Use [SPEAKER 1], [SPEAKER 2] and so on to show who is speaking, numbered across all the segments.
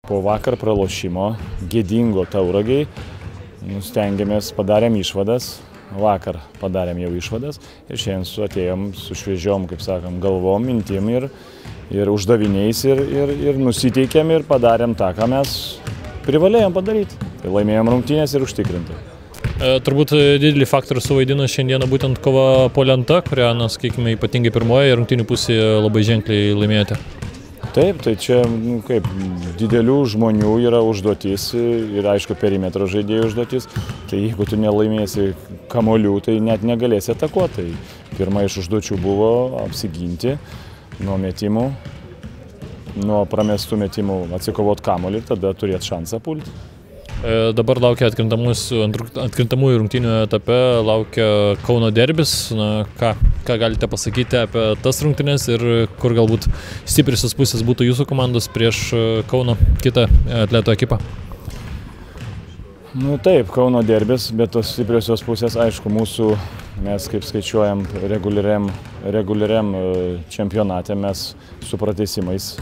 [SPEAKER 1] Po vakar pralošimo, gėdingo Tauragiai, stengiamės, padarėm išvadas, vakar padarėm jau išvadas ir šiandien atėjom su šviežiom, kaip sakom, galvom, mintim ir uždaviniais ir nusiteikėm ir padarėm tą, ką mes privalėjom padaryti. Tai laimėjom rungtynės ir užtikrinti.
[SPEAKER 2] Turbūt didelį faktorių suvaidino šiandieną būtent kova po lenta, kurią, sakykime, ypatingai pirmoje rungtynių pusėje labai ženkliai laimėjote.
[SPEAKER 1] Taip, tai čia kaip didelių žmonių yra užduotis ir aišku perimetro žaidėjų užduotis, tai jeigu tu nelaimėsi kamuolių, tai net negalėsi atakuoti. Tai pirma iš užduočių buvo apsiginti nuo metimų, nuo pramestų metimų atsikovoti kamuolį ir tada turėti šansą pulti.
[SPEAKER 2] Dabar laukia atkrintamųjų rungtynių etape, laukia Kauno derbis. Ką galite pasakyti apie tas rungtynes ir kur galbūt stipriosios pusės būtų jūsų komandos prieš Kauno kitą atleto ekipą?
[SPEAKER 1] Taip, Kauno derbis, bet tos stipriosios pusės, aišku, mūsų, mes kaip skaičiuojam reguliariam čempionate, mes su pratęsimais.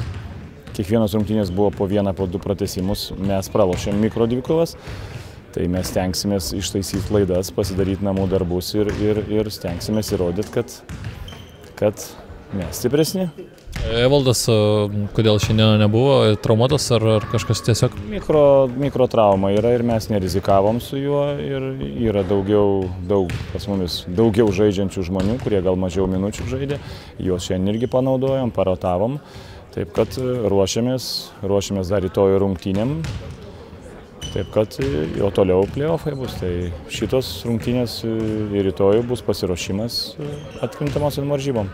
[SPEAKER 1] Kiekvienos rungtynės buvo po vieną, po du pratęsimus, mes pralošėm mikrodvikovas, tai mes stengsimės ištaisyti klaidas, pasidaryti namų darbus ir stengsimės įrodyti, kad mes stipresni.
[SPEAKER 2] Evaldas, kodėl šiandien nebuvo, traumuotas ar kažkas tiesiog?
[SPEAKER 1] Mikrotrauma yra ir mes nerizikavom su juo ir yra pas mumis daugiau žaidžiančių žmonių, kurie gal mažiau minučių žaidė, juos šiandien irgi panaudojom, parotavom. Taip kad ruošiamės dar rytoj rungtynėm, taip kad jau toliau play-offai bus. Tai šitos rungtynės ir rytoj bus pasiruošimas atkrintamosiom varžybom.